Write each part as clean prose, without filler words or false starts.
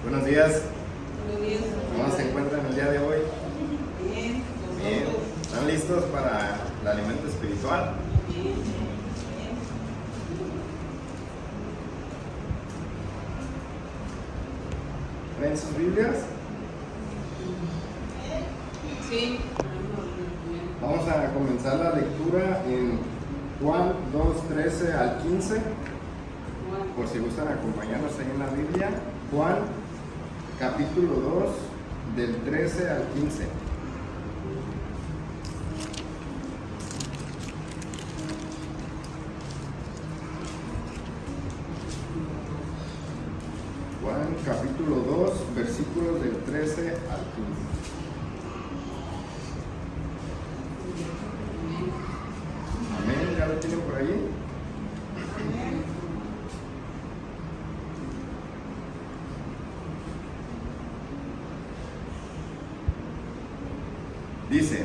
Buenos días, Buenos días. ¿cómo se encuentran el día de hoy? Bien. Bien, Nosotros. ¿están listos para el alimento espiritual? Bien. Bien. ¿Ven sus Biblias? Sí. Vamos a comenzar la lectura en Juan 2:13 al 15, por si gustan acompañarnos ahí en la Biblia. Juan capítulo 2 del 13 al 15. Juan capítulo 2 versículos del 13 al 15. Amén, ¿ya lo tienen por ahí? Dice: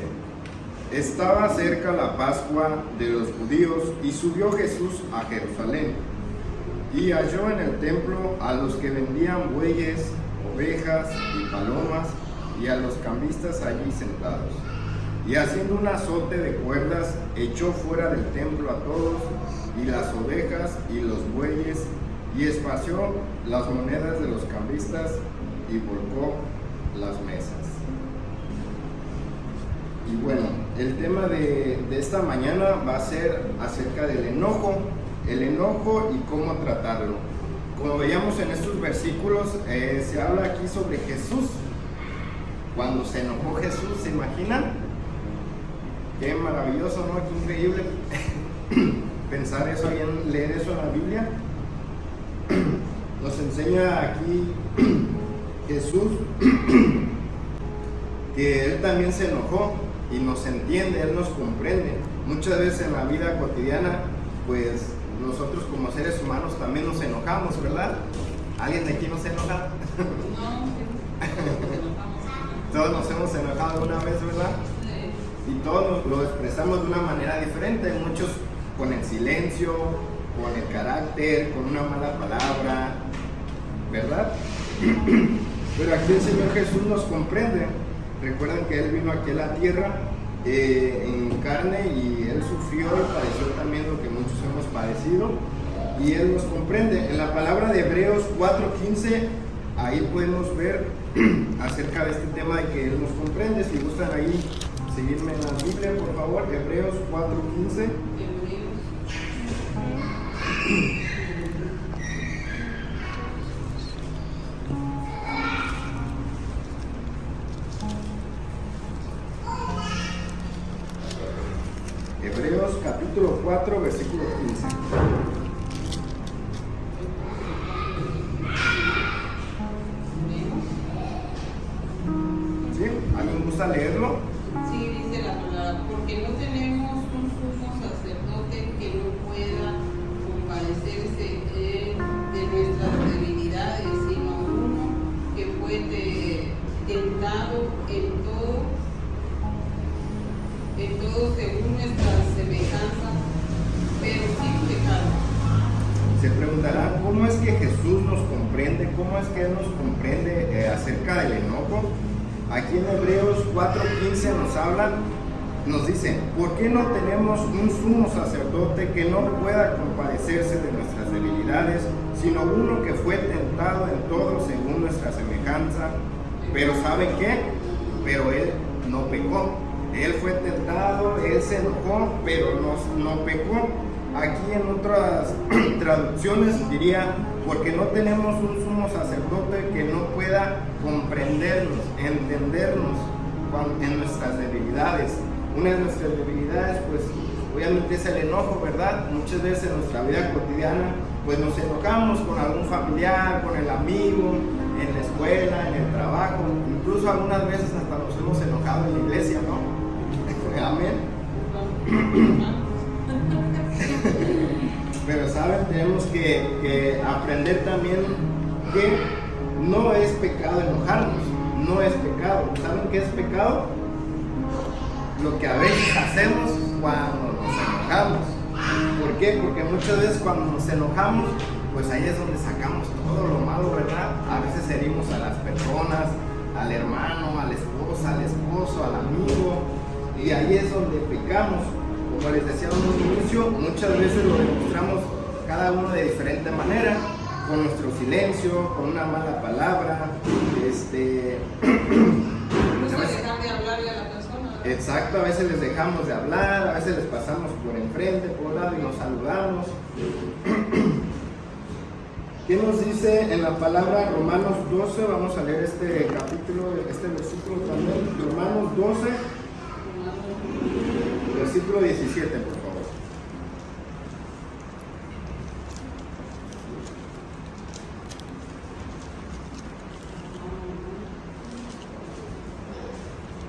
estaba cerca la Pascua de los judíos y subió Jesús a Jerusalén y halló en el templo a los que vendían bueyes, ovejas y palomas y a los cambistas allí sentados. Y haciendo un azote de cuerdas, echó fuera del templo a todos, y las ovejas y los bueyes, y esparció las monedas de los cambistas, y volcó las mesas. Y bueno, el tema de esta mañana va a ser acerca del enojo, el enojo y cómo tratarlo. Como veíamos en estos versículos, se habla aquí sobre Jesús. Cuando se enojó Jesús, ¿se imaginan? Qué maravilloso, ¿no? Qué increíble pensar eso y leer eso en la Biblia. Nos enseña aquí Jesús que Él también se enojó y nos entiende, Él nos comprende. Muchas veces en la vida cotidiana, pues nosotros como seres humanos también nos enojamos, ¿verdad? ¿Alguien de aquí no se enoja? No, Todos nos hemos enojado alguna vez, ¿verdad? Y todos lo expresamos de una manera diferente, muchos con el silencio, con el carácter, con una mala palabra, ¿verdad? Pero aquí el Señor Jesús nos comprende. Recuerden que Él vino aquí a la tierra en carne y Él sufrió y padeció también lo que muchos hemos padecido, y Él nos comprende. En la palabra de Hebreos 4:15, ahí podemos ver acerca de este tema de que Él nos comprende. Si gustan ahí seguirme en la Biblia, por favor, Hebreos 4:15. Hebreos capítulo 4, versículo 15. ¿Sí? ¿Alguien gusta leerlo? Sí, dice la palabra, porque no tenemos un sumo sacerdote que no pueda compadecerse de nuestras debilidades, sino uno que fue tentado en todo según nuestra semejanza, pero sin pecado. Se preguntarán, ¿cómo es que Jesús nos comprende? ¿Cómo es que Él nos comprende acerca del enojo? Aquí en Hebreos 4:15 nos dice: ¿por qué no tenemos un sumo sacerdote que no pueda compadecerse de nuestras debilidades, sino uno que fue tentado en todo según nuestra semejanza? Pero ¿saben qué? Pero Él no pecó. Él fue tentado, Él se enojó, pero no pecó. Aquí en otras traducciones diría: porque no tenemos un sumo sacerdote que no pueda comprendernos, entendernos en nuestras debilidades. Una de nuestras debilidades, pues obviamente es el enojo, ¿verdad? Muchas veces en nuestra vida cotidiana, pues nos enojamos con algún familiar, con el amigo, en la escuela, en el trabajo, incluso algunas veces hasta nos hemos enojado en la iglesia, ¿no? Amén. Pero saben, tenemos que aprender también que no es pecado enojarnos, no es pecado. ¿Saben qué es pecado? Lo que a veces hacemos cuando nos enojamos. ¿Por qué? Porque muchas veces cuando nos enojamos, pues ahí es donde sacamos todo lo malo, ¿verdad? A veces herimos a al hermano, a la esposa, al esposo, al amigo, y ahí es donde pecamos. Como les decía en un inicio, muchas veces lo demostramos cada uno de diferente manera, con nuestro silencio, con una mala palabra, Incluso dejar de hablarle a la persona. exacto, a veces les dejamos de hablar, a veces les pasamos por enfrente, por un lado y nos saludamos. ¿Qué nos dice en la palabra Romanos 12? Vamos a leer este capítulo, este versículo también. Romanos 12, versículo 17, por favor.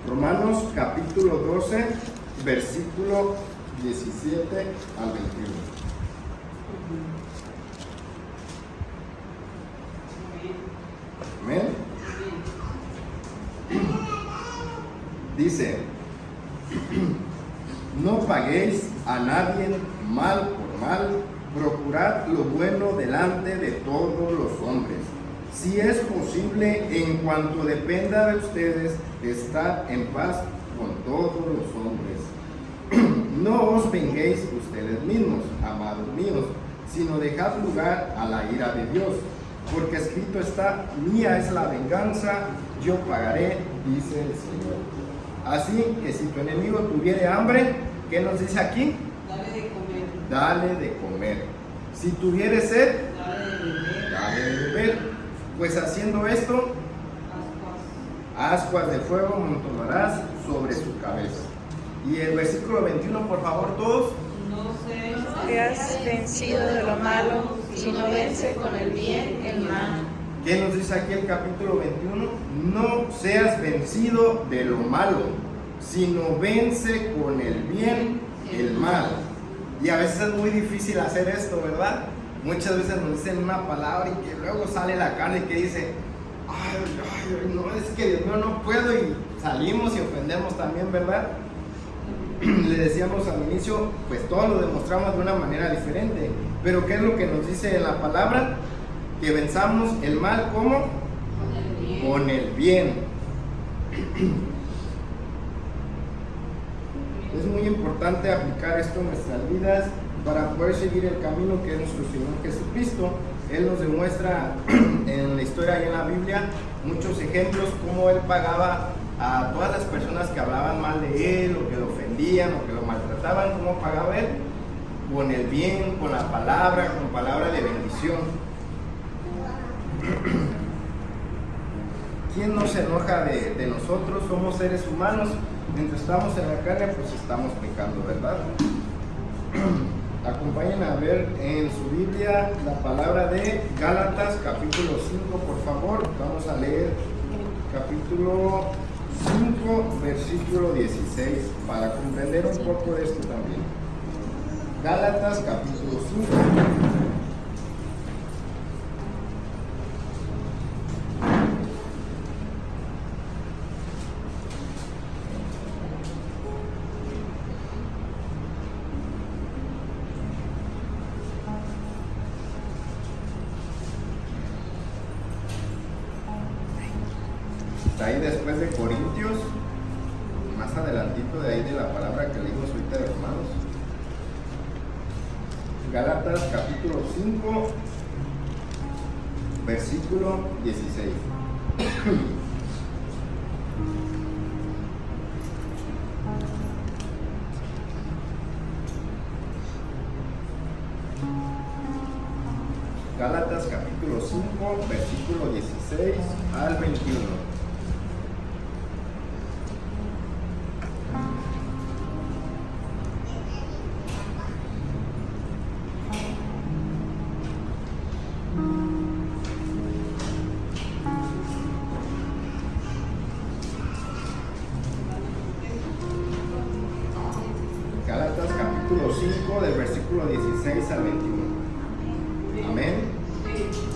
Romanos capítulo 12, versículo 17 al 21. Amén. Dice, no paguéis a nadie mal por mal, procurad lo bueno delante de todos los hombres. Si es posible, en cuanto dependa de ustedes, estad en paz con todos los hombres. No os venguéis ustedes mismos, amados míos, sino dejad lugar a la ira de Dios. Porque escrito está, mía es la venganza, yo pagaré, dice el Señor. Así que si tu enemigo tuviere hambre, ¿qué nos dice aquí? Dale de comer. Dale de comer. Si tuviere sed, Dale de beber. dale de beber. Pues haciendo esto, ascuas de fuego montonarás sobre su cabeza. Y el versículo 21, por favor, todos. No seas vencido de lo malo, sino vence con el bien el mal. ¿Qué nos dice aquí el capítulo 21? No seas vencido de lo malo, sino vence con el bien el mal. Y a veces es muy difícil hacer esto, ¿verdad? Muchas veces nos dicen una palabra y que luego sale la carne que dice, ay, no, es que Dios mío, no puedo, y salimos y ofendemos también, ¿verdad? Le decíamos al inicio, pues todo lo demostramos de una manera diferente, pero ¿qué es lo que nos dice en la palabra? Que venzamos el mal, ¿cómo? Con el bien. Es muy importante aplicar esto en nuestras vidas para poder seguir el camino que es nuestro Señor Jesucristo. Él nos demuestra en la historia y en la Biblia muchos ejemplos cómo Él pagaba a todas las personas que hablaban mal de Él, o que lo ofendían, o que lo maltrataban. ¿Cómo pagaba Él? Con el bien, con la palabra, con palabra de bendición. ¿Quién no se enoja de nosotros? Somos seres humanos. Mientras estamos en la carne, pues estamos pecando, ¿verdad? Acompáñenme a ver en su Biblia la palabra de Gálatas, capítulo 5, por favor. Vamos a leer capítulo 5, versículo 16, para comprender un poco de esto también. Gálatas, capítulo 5. Ahí después de Corintios, más adelantito de ahí de la palabra que leímos ahorita de Romanos. Gálatas capítulo 5, versículo 16. Gálatas capítulo 5, versículo 16 al 21. Gálatas capítulo 5 del versículo 16 al 21. Amén.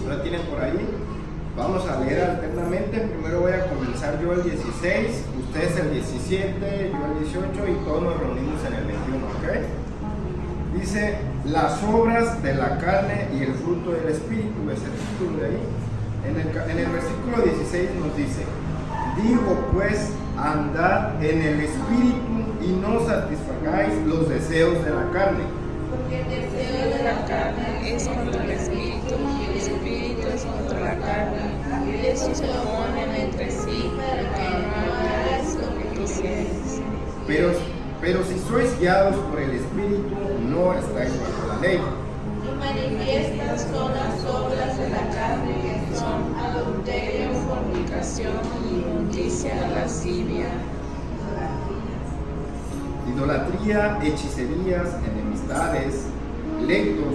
¿Lo tienen por ahí? Vamos a leer alternamente. Primero voy a comenzar yo el 16, ustedes el 17, yo el 18 y todos nos reunimos en el 21, ¿ok? Dice, las obras de la carne y el fruto del Espíritu, es el título de ahí. En el versículo 16 nos dice, Digo pues, andad en el Espíritu y no satisfagáis los deseos de la carne. Porque el deseo de la carne es contra el Espíritu y el Espíritu es contra la carne. Y estos se oponen entre sí para que no hagáis lo que quisierais. Pero si sois guiados por el Espíritu, no estáis bajo la ley. Y manifiestas son las obras de la carne, que son adulterio, fornicación, inmundicia, lascivia, Idolatría, hechicerías, enemistades, pleitos,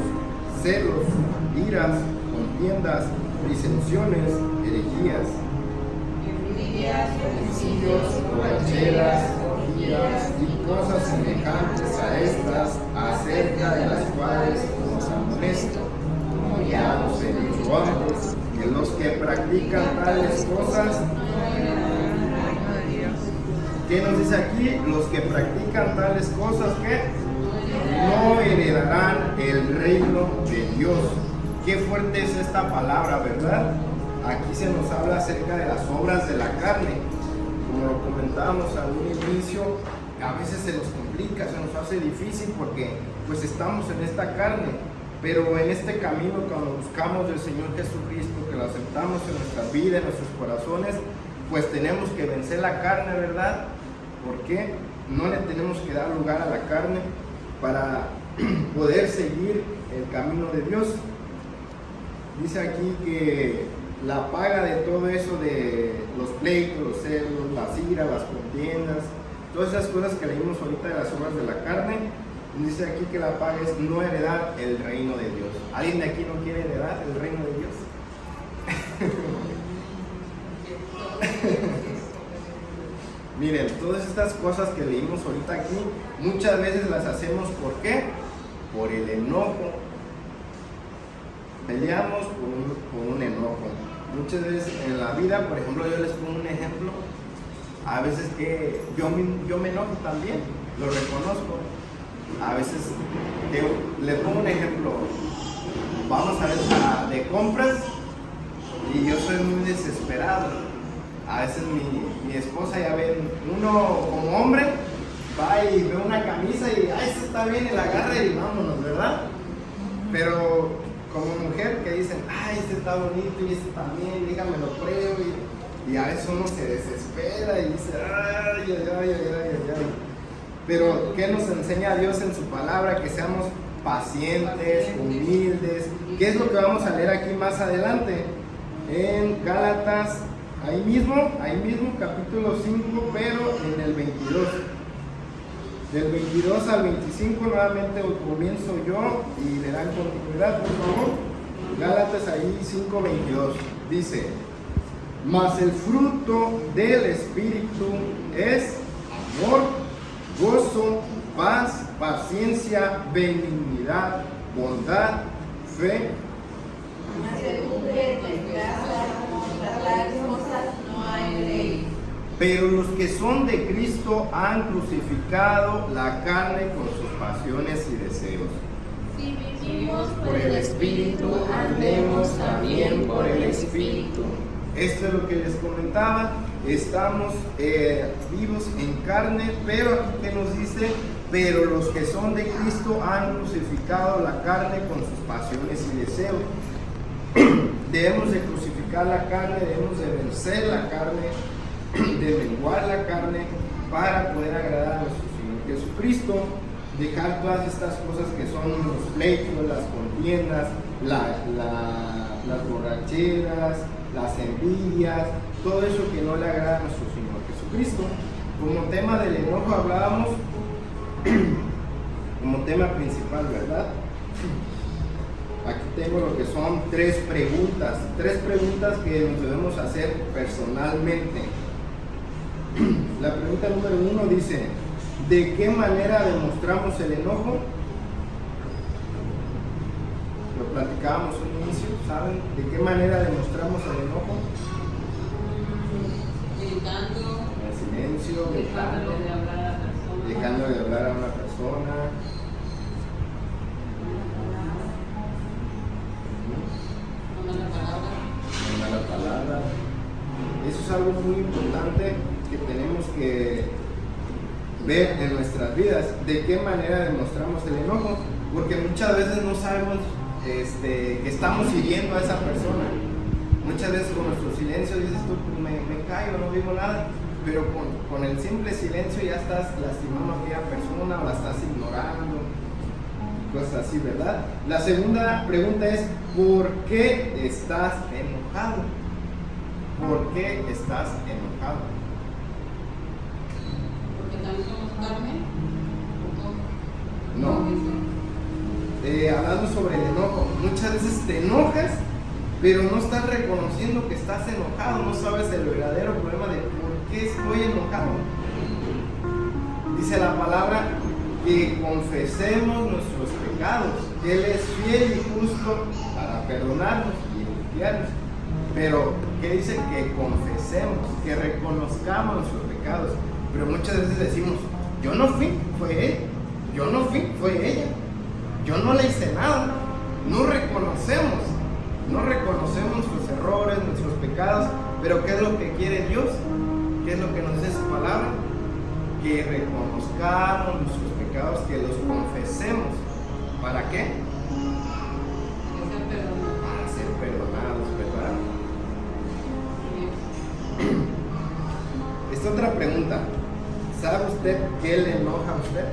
celos, iras, contiendas, disensiones, herejías, envidias, homicidios, borracheras, orgías y cosas semejantes a estas, acerca de las cuales os amonesto, como ya os he dicho antes, que los que practican tales cosas, ¿qué nos dice aquí? Los que practican tales cosas, ¿qué? No heredarán el reino de Dios. Qué fuerte es esta palabra, ¿verdad? Aquí se nos habla acerca de las obras de la carne. Como lo comentábamos al inicio, a veces se nos complica, se nos hace difícil porque pues estamos en esta carne. Pero en este camino, cuando buscamos del Señor Jesucristo, que lo aceptamos en nuestra vida, en nuestros corazones, pues tenemos que vencer la carne, ¿verdad? Porque no le tenemos que dar lugar a la carne para poder seguir el camino de Dios. Dice aquí que la paga de todo eso, de los pleitos, los celos, las iras, las contiendas, todas esas cosas que leímos ahorita de las obras de la carne, dice aquí que la paga es no heredar el reino de Dios. ¿Alguien de aquí no quiere heredar el reino de Dios? Miren, todas estas cosas que leímos ahorita aquí, muchas veces las hacemos ¿por qué? Por el enojo. Peleamos por un enojo. Muchas veces en la vida, por ejemplo, yo les pongo un ejemplo, a veces que yo me enojo también, lo reconozco. A veces le pongo un ejemplo, vamos a ver de compras y yo soy muy desesperado. A veces mi esposa, ya ven, uno como hombre va y ve una camisa y esta está bien y la agarra y vámonos, ¿verdad? Pero como mujer que dicen, este está bonito y este también, dígame lo pruebo, y a veces uno se desespera y dice, ay. Pero ¿qué nos enseña Dios en su palabra? Que seamos pacientes, humildes. ¿Qué es lo que vamos a leer aquí más adelante? En Gálatas, ahí mismo, capítulo 5, pero en el 22. Del 22 al 25 nuevamente comienzo yo y le dan continuidad, por favor. Gálatas ahí 5:22. Dice, mas el fruto del Espíritu es amor, gozo, paz, paciencia, benignidad, bondad, fe. Pero los que son de Cristo han crucificado la carne con sus pasiones y deseos. Si vivimos por el Espíritu, andemos también por el Espíritu. Esto es lo que les comentaba. Estamos vivos en carne, pero aquí que nos dice, pero los que son de Cristo han crucificado la carne con sus pasiones y deseos. Debemos de crucificar la carne, debemos de vencer la carne, de menguar la carne para poder agradar a nuestro Señor Jesucristo, dejar todas estas cosas que son los pleitos, las contiendas, las borracheras, las envidias, todo eso que no le agrada a nuestro Señor Jesucristo. Como tema del enojo hablábamos, como tema principal, ¿verdad? Aquí tengo lo que son tres preguntas que nos debemos hacer personalmente. La pregunta número 1 dice, ¿de qué manera demostramos el enojo? Lo platicábamos al inicio, ¿saben? ¿De qué manera demostramos el enojo? Gritando, En silencio, gritando, dejándole de hablar a la persona, dejando de hablar a una persona. una mala palabra. Una mala palabra. Es Eso es algo muy importante que tenemos que ver en nuestras vidas. ¿De qué manera demostramos el enojo? Porque muchas veces no sabemos que estamos hiriendo a esa persona. Muchas veces con nuestro silencio dices tú, pues me callo, no digo nada, pero con el simple silencio ya estás lastimando a aquella persona o la estás ignorando, cosas así, ¿verdad? La segunda pregunta es, ¿por qué estás enojado? ¿Por qué estás enojado? Porque también somos carne. No. Hablando sobre el enojo, muchas veces te enojas, pero no estás reconociendo que estás enojado, no sabes el verdadero problema de por qué estoy enojado. Dice la palabra que confesemos nuestros pecados, que Él es fiel y justo para perdonarnos y limpiarnos. Pero, ¿qué dice? Que confesemos, que reconozcamos nuestros pecados. Pero muchas veces decimos, yo no fui, fue él. Yo no fui, fue ella. Yo no le hice nada. No reconocemos nuestros errores, nuestros pecados. Pero ¿qué es lo que quiere Dios? ¿Qué es lo que nos dice su palabra? Que reconozcamos nuestros pecados, que los confesemos. ¿Para qué? Para ser perdonados, ¿verdad? Esta otra pregunta. ¿Sabe usted qué le enoja a usted?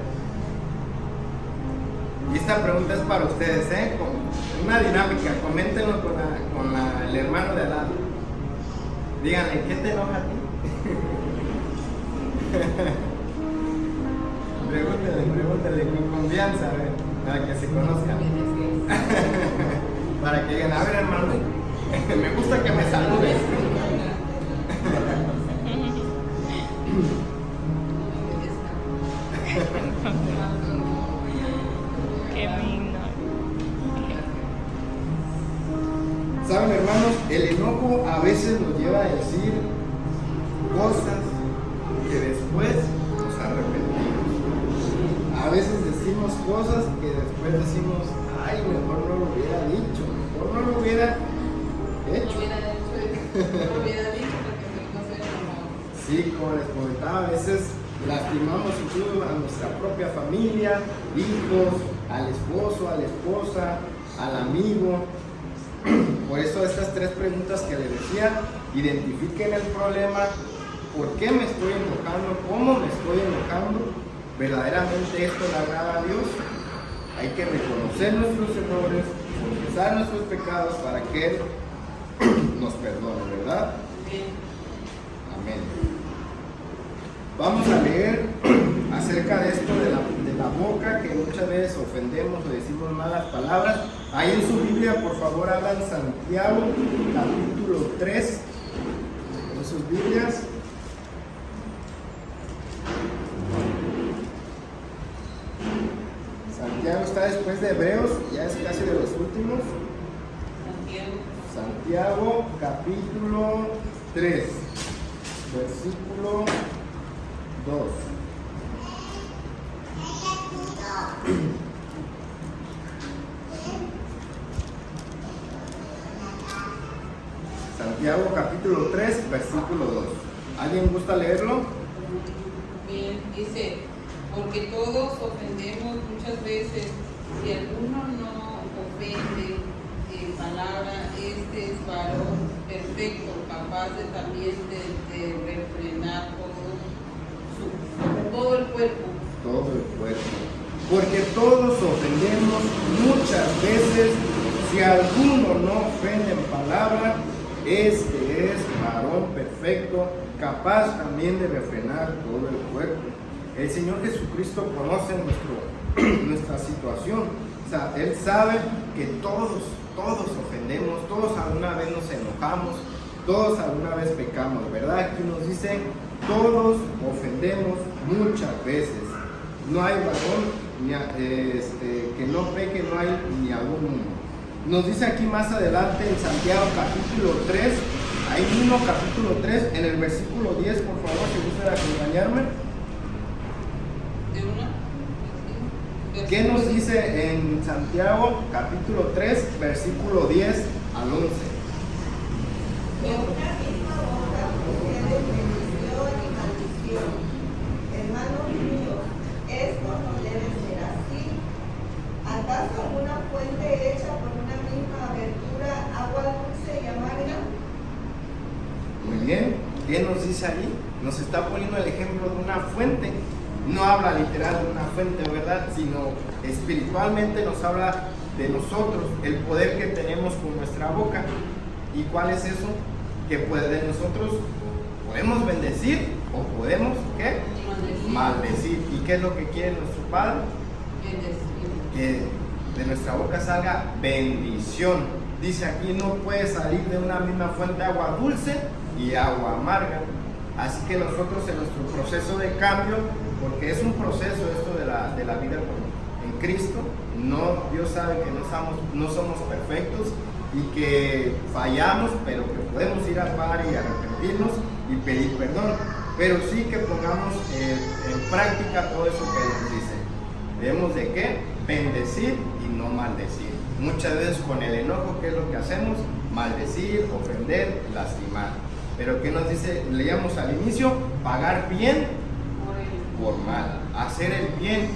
Y esta pregunta es para ustedes, con una dinámica. Coméntenlo con el hermano de al lado. Díganle, ¿qué te enoja a ti? Pregúntale con confianza, a ver, para que se conozcan. Para que digan, a ver, hermano, me gusta que me saludes. Qué lindo. Saben, hermanos, el enojo a veces nos lleva a decir cosas que después nos arrepentimos. A veces decimos cosas que después decimos, ay, mejor no lo hubiera dicho, mejor no lo hubiera hecho. No hubiera dicho porque no sé cómo. Sí, como les comentaba, a veces lastimamos incluso a nuestra propia familia, hijos, al esposo, a la esposa, al amigo. Por eso estas tres preguntas que les decía, identifiquen el problema, por qué me estoy enojando, cómo me estoy enojando, verdaderamente esto le agrada a Dios. Hay que reconocer nuestros errores, confesar nuestros pecados para que Él nos perdone, ¿verdad? Amén. Vamos a leer acerca de esto de la boca, que muchas veces ofendemos o decimos malas palabras. Ahí en su Biblia, por favor, hablan Santiago, capítulo 3, en sus Biblias. Santiago está después de Hebreos, ya es casi de los últimos. Santiago, capítulo 3, versículo 2. Santiago capítulo 3, versículo 2. ¿Alguien gusta leerlo? Bien, dice, porque todos ofendemos muchas veces. Si alguno no ofende en palabra, este es varón perfecto, capaz de también de refrenar todo el cuerpo. Todo el cuerpo. Porque todos ofendemos muchas veces. Si alguno no ofende en palabra, este es varón perfecto, capaz también de refrenar todo el cuerpo. El Señor Jesucristo conoce nuestra situación. O sea, Él sabe que todos ofendemos, todos alguna vez nos enojamos, todos alguna vez pecamos, ¿verdad? Aquí nos dice, todos ofendemos muchas veces. No hay varón que no peque, no hay ni alguno. Nos dice aquí más adelante en Santiago capítulo 3, ahí mismo capítulo 3, en el versículo 10, por favor, si gustan acompañarme. ¿De una? ¿Qué nos dice en Santiago capítulo 3, versículo 10 al 11? Muy bien. ¿Qué nos dice ahí? Nos está poniendo el ejemplo de una fuente. No habla literal de una fuente, ¿verdad? Sino espiritualmente nos habla de nosotros, el poder que tenemos con nuestra boca. ¿Y cuál es eso? Que de nosotros podemos bendecir o podemos, ¿qué? Maldecir. ¿Y qué es lo que quiere nuestro Padre? Que de nuestra boca salga bendición. Dice aquí, no puede salir de una misma fuente agua dulce y agua amarga. Así que nosotros en nuestro proceso de cambio, porque es un proceso esto de la vida en Cristo, Dios sabe que no somos perfectos y que fallamos, pero que podemos ir al Padre y arrepentirnos y pedir perdón, pero sí que pongamos en práctica todo eso que nos dice. Debemos de ¿qué? Bendecir y no maldecir. Muchas veces con el enojo, ¿qué es lo que hacemos? Maldecir, ofender, lastimar. Pero ¿qué nos dice? Leíamos al inicio, pagar bien por mal, hacer el bien,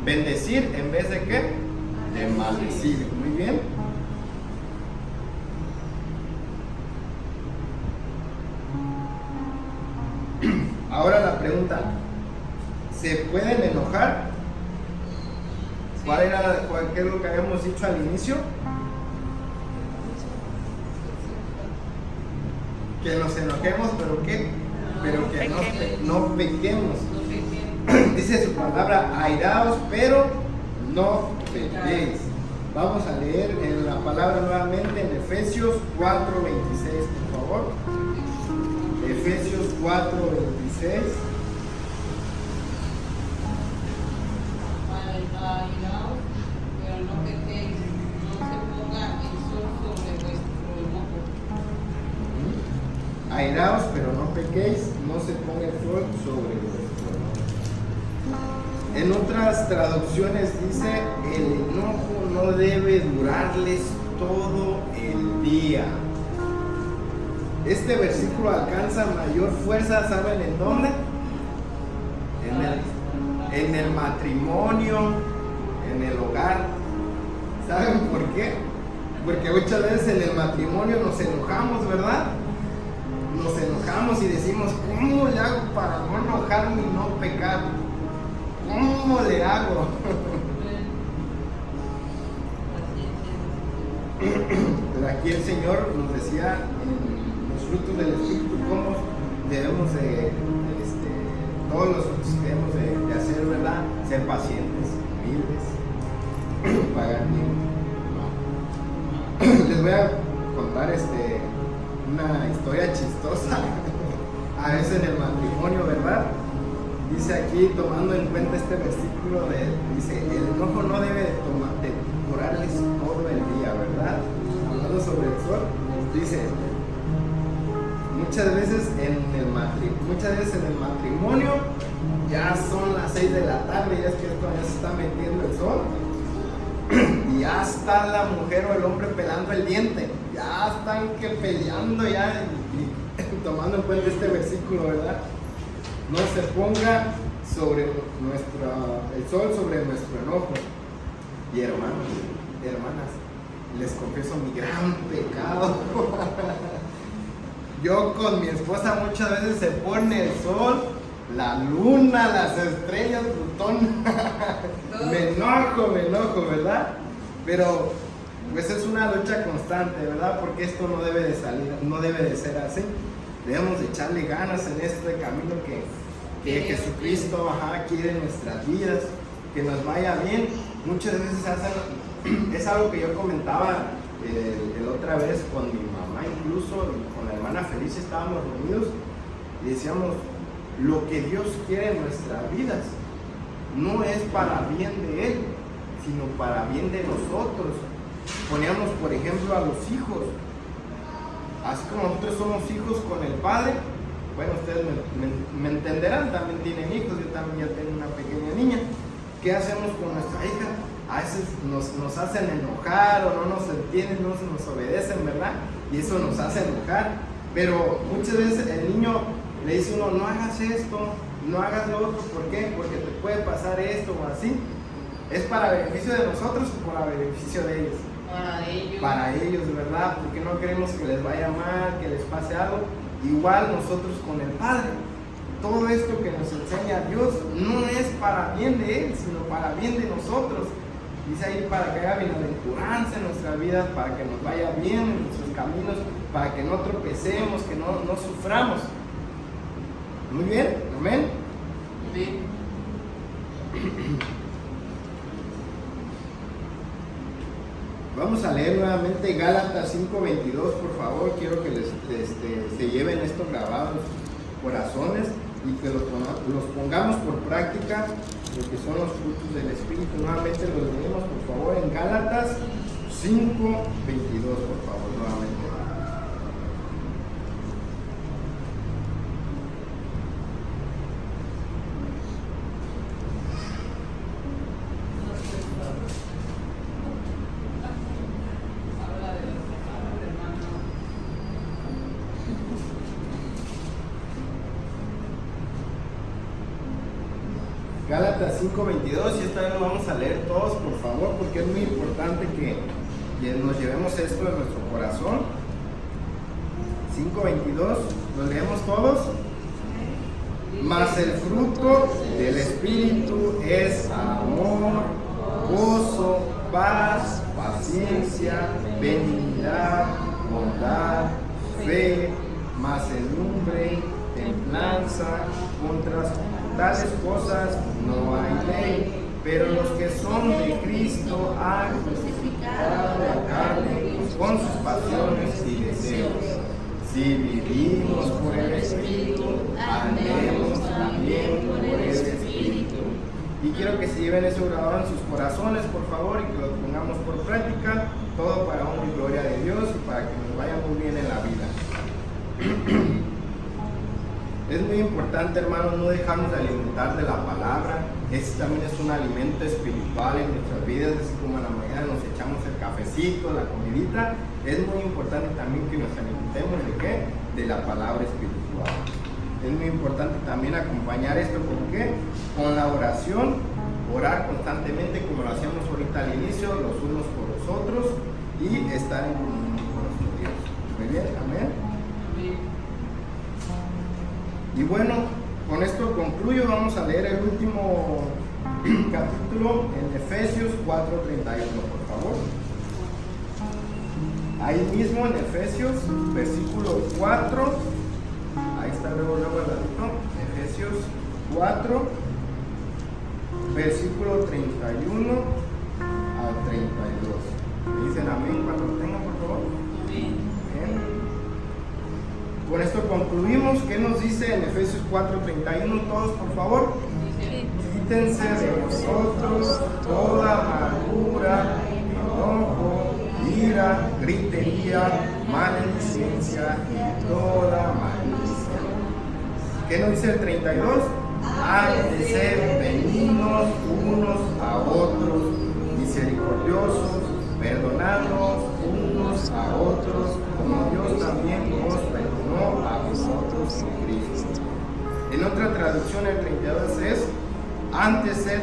bendecir en vez de ¿qué? De maldecir. Muy bien. Ahora la pregunta, ¿se pueden enojar? ¿Qué es lo que habíamos dicho al inicio? Que nos enojemos, pero ¿qué? Pero que no pequemos. Dice su palabra, airaos, pero no pequéis. Vamos a leer en la palabra nuevamente en Efesios 4:26, por favor. Efesios 4:26. Pero no pequéis, no se ponga el sol sobre vuestro enojo. Airaos, pero no pequéis, no se ponga el sol sobre vuestro enojo. En otras traducciones dice, el enojo no debe durarles todo el día. Este versículo alcanza mayor fuerza, ¿saben en dónde? En el matrimonio, en el hogar. ¿Saben por qué? Porque muchas veces en el matrimonio nos enojamos, ¿verdad? Nos enojamos y decimos, ¿cómo le hago para no enojarme y no pecar? ¿Cómo le hago? Pero aquí el Señor nos decía en los frutos del Espíritu cómo debemos todos los frutos que debemos de hacer, ¿verdad? Ser pacientes, humildes, pagar bien. Les voy a contar una historia chistosa. A veces en el matrimonio, ¿verdad? Dice aquí, tomando en cuenta este versículo, dice, el enojo no debe de durarles todo el día, ¿verdad? Hablando sobre el sol, dice, muchas veces en el matrimonio ya son las 6 de la tarde, ya es que todavía se está metiendo el sol, y ya está la mujer o el hombre pelando el diente, ya están peleando ya, y tomando en cuenta este versículo, ¿verdad? No se ponga el sol sobre nuestro enojo. Y hermanos, hermanas, les confieso mi gran pecado. Yo con mi esposa muchas veces se pone el sol, la luna, las estrellas, Plutón. Me enojo, ¿verdad? Pero pues es una lucha constante, ¿verdad? Porque esto no debe de ser así. Debemos de echarle ganas en este camino que Jesucristo quiere en nuestras vidas, que nos vaya bien. Muchas veces es algo que yo comentaba el otra vez con mi mamá, incluso con la hermana Feliz estábamos reunidos y decíamos, lo que Dios quiere en nuestras vidas no es para bien de Él, sino para bien de nosotros. Poníamos por ejemplo a los hijos, así como nosotros somos hijos con el Padre. Bueno, ustedes me entenderán, también tienen hijos, yo también ya tengo una pequeña niña. ¿Qué hacemos con nuestra hija? A veces nos hacen enojar o no nos entienden, no nos obedecen, ¿verdad? Y eso nos hace enojar. Pero muchas veces el niño le dice a uno, no hagas esto, no hagas lo otro. ¿Por qué? Porque te puede pasar esto o así. ¿Es para beneficio de nosotros o para beneficio de ellos? Para ellos. Para ellos, ¿verdad? Porque no queremos que les vaya mal, que les pase algo. igual nosotros con el Padre. Todo esto que nos enseña Dios no es para bien de Él, sino para bien de nosotros. Dice ahí, para que haya bienaventuranza en nuestras vidas, para que nos vaya bien en nuestros caminos, para que no tropecemos, que no suframos. Muy bien, amén. Amén. Vamos a leer nuevamente Gálatas 5:22, por favor. Quiero que se lleven esto grabado en sus corazones y que los pongamos por práctica, lo que son los frutos del Espíritu. Nuevamente lo leemos, por favor, en Gálatas 5:22, por favor, nuevamente. Gálatas 5:22, y esta vez lo vamos a leer todos, por favor, porque es muy importante que nos llevemos esto en nuestro corazón. 5:22, ¿lo leemos todos? Mas el fruto del Espíritu es amor, gozo, paz, paciencia, benignidad, bondad, fe, mansedumbre, templanza. Contra tales cosas no hay ley, pero los que son de Cristo han crucificado la carne con sus pasiones y deseos. Si vivimos por el Espíritu, andemos también por el Espíritu. Y quiero que se lleven eso grabado en sus corazones, por favor, y que lo pongamos por práctica, todo para honra y gloria de Dios y para que nos vaya muy bien en la vida. Es muy importante, hermanos, no dejarnos de alimentar de la palabra. Este también es un alimento espiritual en nuestras vidas, así como en la mañana nos echamos el cafecito, la comidita. Es muy importante también que nos alimentemos de ¿qué? De la palabra espiritual. Es muy importante también acompañar esto ¿con qué? Con la oración, orar constantemente como lo hacíamos ahorita al inicio, los unos por los otros, y estar en comunión con nuestro Dios. Muy bien, amén. Y bueno, con esto concluyo. Vamos a leer el último capítulo en Efesios 4:31, por favor. Ahí mismo en Efesios, versículo 4, ahí está luego al ladito, Efesios 4, versículo 31 al 32. ¿Me dicen amén cuando lo tengan, por favor? Amén. Bien. Con esto concluimos. ¿Qué nos dice en Efesios 4:31? Todos, por favor. Quítense de vosotros toda amargura, enojo, ira, gritería, maledicencia y toda malicia. ¿Qué nos dice el 32? Han de ser benignos unos a otros, misericordiosos, perdonándonos unos a otros, como Dios también os perdonó a vosotros en Cristo. En otra traducción, el 32 es: antes sed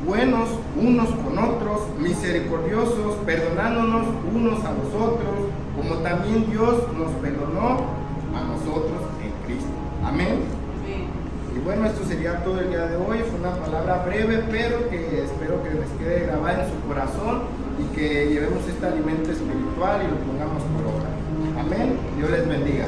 buenos unos con otros, misericordiosos, perdonándonos unos a vosotros, como también Dios nos perdonó a nosotros en Cristo. Amén. Y bueno, esto sería todo el día de hoy. Fue una palabra breve, pero que espero que les quede grabada en su corazón y que llevemos este alimento espiritual y lo pongamos por obra. Amén. Dios les bendiga.